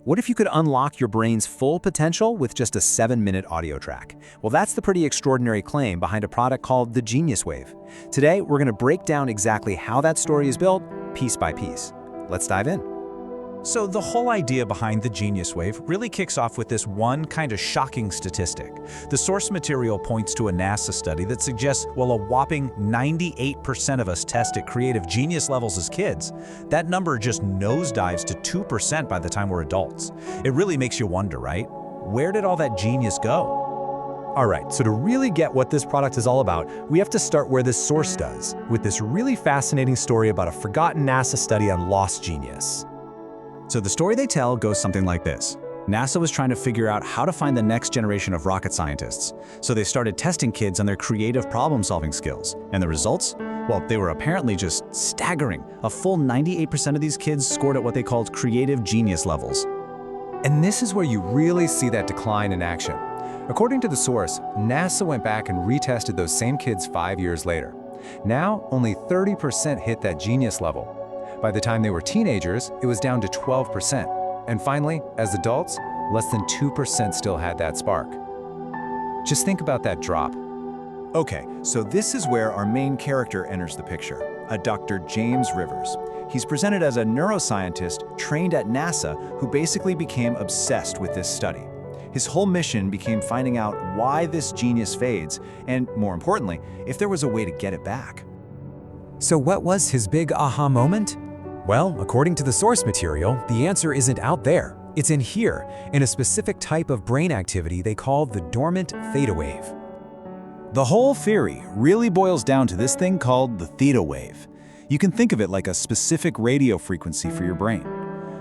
What if you could unlock your brain's full potential with just a 7-minute audio track? Well, that's the pretty extraordinary claim behind a product called the Genius Wave. Today, we're going to break down exactly how that story is built, piece by piece. Let's dive in. So the whole idea behind the Genius Wave really kicks off with this one kind of shocking statistic. The source material points to a NASA study that suggests while a whopping 98% of us test at creative genius levels as kids, that number just nosedives to 2% by the time we're adults. It really makes you wonder, right? Where did all that genius go? All right, so to really get what this product is all about, we have to start where this source does, with this really fascinating story about a forgotten NASA study on lost genius. So the story they tell goes something like this. NASA was trying to figure out how to find the next generation of rocket scientists. So they started testing kids on their creative problem-solving skills. And the results? Well, they were apparently just staggering. A full 98% of these kids scored at what they called creative genius levels. And this is where you really see that decline in action. According to the source, NASA went back and retested those same kids 5 years later. Now, only 30% hit that genius level. By the time they were teenagers, it was down to 12%. And finally, as adults, less than 2% still had that spark. Just think about that drop. Okay, so this is where our main character enters the picture, a Dr. James Rivers. He's presented as a neuroscientist trained at NASA who basically became obsessed with this study. His whole mission became finding out why this genius fades, and more importantly, if there was a way to get it back. So what was his big aha moment? Well, according to the source material, the answer isn't out there. It's in here, in a specific type of brain activity they call the dormant theta wave. The whole theory really boils down to this thing called the theta wave. You can think of it like a specific radio frequency for your brain.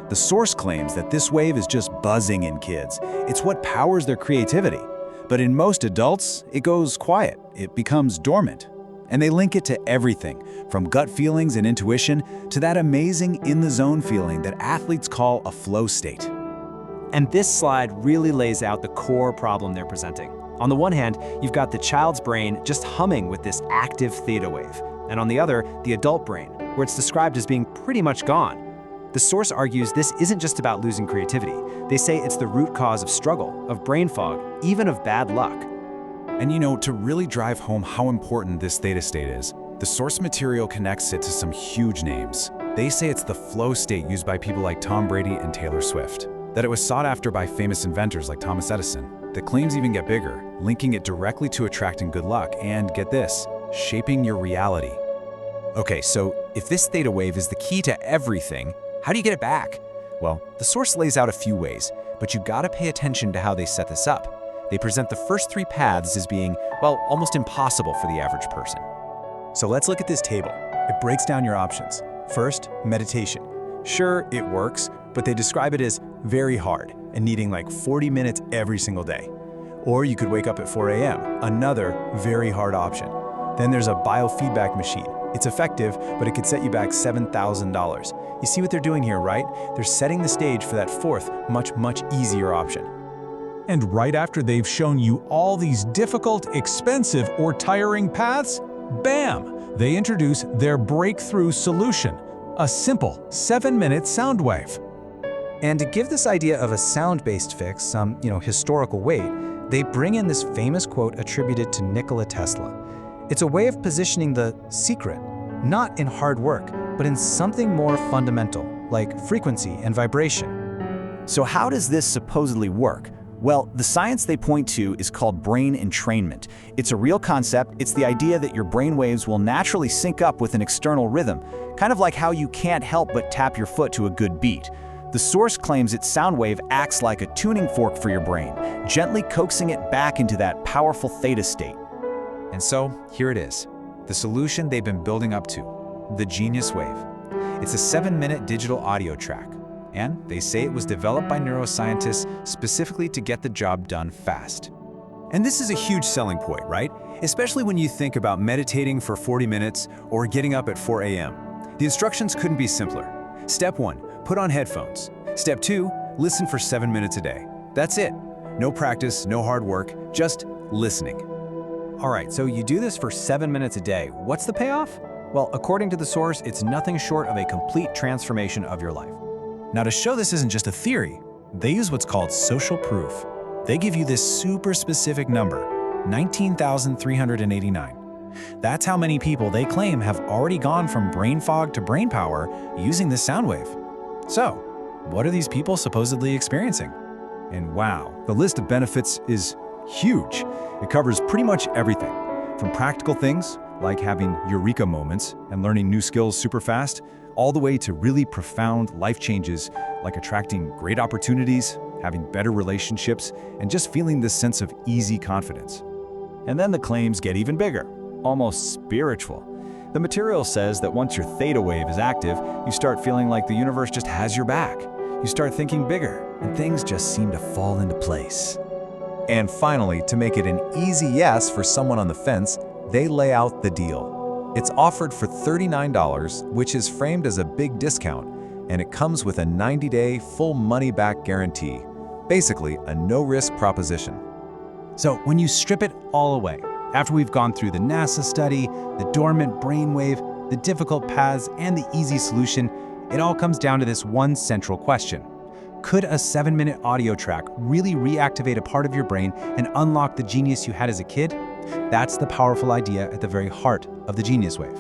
The source claims that this wave is just buzzing in kids. It's what powers their creativity. But in most adults, it goes quiet. It becomes dormant. And they link it to everything, from gut feelings and intuition to that amazing in-the-zone feeling that athletes call a flow state. And this slide really lays out the core problem they're presenting. On the one hand, you've got the child's brain just humming with this active theta wave. And on the other, the adult brain, where it's described as being pretty much gone. The source argues this isn't just about losing creativity. They say it's the root cause of struggle, of brain fog, even of bad luck. And to really drive home how important this theta state is, the source material connects it to some huge names. They say it's the flow state used by people like Tom Brady and Taylor Swift, that it was sought after by famous inventors like Thomas Edison. The claims even get bigger, linking it directly to attracting good luck and, get this, shaping your reality. Okay, so if this theta wave is the key to everything, how do you get it back? Well, the source lays out a few ways, but you gotta pay attention to how they set this up. They present the first 3 paths as being, well, almost impossible for the average person. So let's look at this table. It breaks down your options. First, meditation. Sure, it works, but they describe it as very hard and needing like 40 minutes every single day. Or you could wake up at 4 a.m., another very hard option. Then there's a biofeedback machine. It's effective, but it could set you back $7,000. You see what they're doing here, right? They're setting the stage for that fourth, much easier option. And right after they've shown you all these difficult, expensive, or tiring paths, bam! They introduce their breakthrough solution, a simple 7-minute sound wave. And to give this idea of a sound-based fix some, historical weight, they bring in this famous quote attributed to Nikola Tesla. It's a way of positioning the secret, not in hard work, but in something more fundamental, like frequency and vibration. So how does this supposedly work? Well, the science they point to is called brain entrainment. It's a real concept. It's the idea that your brain waves will naturally sync up with an external rhythm, kind of like how you can't help but tap your foot to a good beat. The source claims its sound wave acts like a tuning fork for your brain, gently coaxing it back into that powerful theta state. And so, here it is, the solution they've been building up to, the Genius Wave. It's a 7-minute digital audio track, and they say it was developed by neuroscientists specifically to get the job done fast. And this is a huge selling point, right? Especially when you think about meditating for 40 minutes or getting up at 4 a.m. The instructions couldn't be simpler. Step 1, put on headphones. Step 2, listen for 7 minutes a day. That's it. No practice, no hard work, just listening. All right, so you do this for 7 minutes a day. What's the payoff? Well, according to the source, it's nothing short of a complete transformation of your life. Now, to show this isn't just a theory, They use what's called social proof. They give you this super specific number, 19,389. That's how many people they claim have already gone from brain fog to brain power using this sound wave. So, what are these people supposedly experiencing? And wow, the list of benefits is huge. It covers pretty much everything, from practical things like having eureka moments and learning new skills super fast, all the way to really profound life changes like attracting great opportunities, having better relationships, and just feeling this sense of easy confidence. And then the claims get even bigger, almost spiritual. The material says that once your theta wave is active, you start feeling like the universe just has your back. You start thinking bigger, and things just seem to fall into place. And finally, to make it an easy yes for someone on the fence, they lay out the deal. It's offered for $39, which is framed as a big discount, and it comes with a 90-day full money-back guarantee. Basically, a no-risk proposition. So when you strip it all away, after we've gone through the NASA study, the dormant brainwave, the difficult paths, and the easy solution, it all comes down to this one central question. Could a 7-minute audio track really reactivate a part of your brain and unlock the genius you had as a kid? That's the powerful idea at the very heart of the Genius Wave.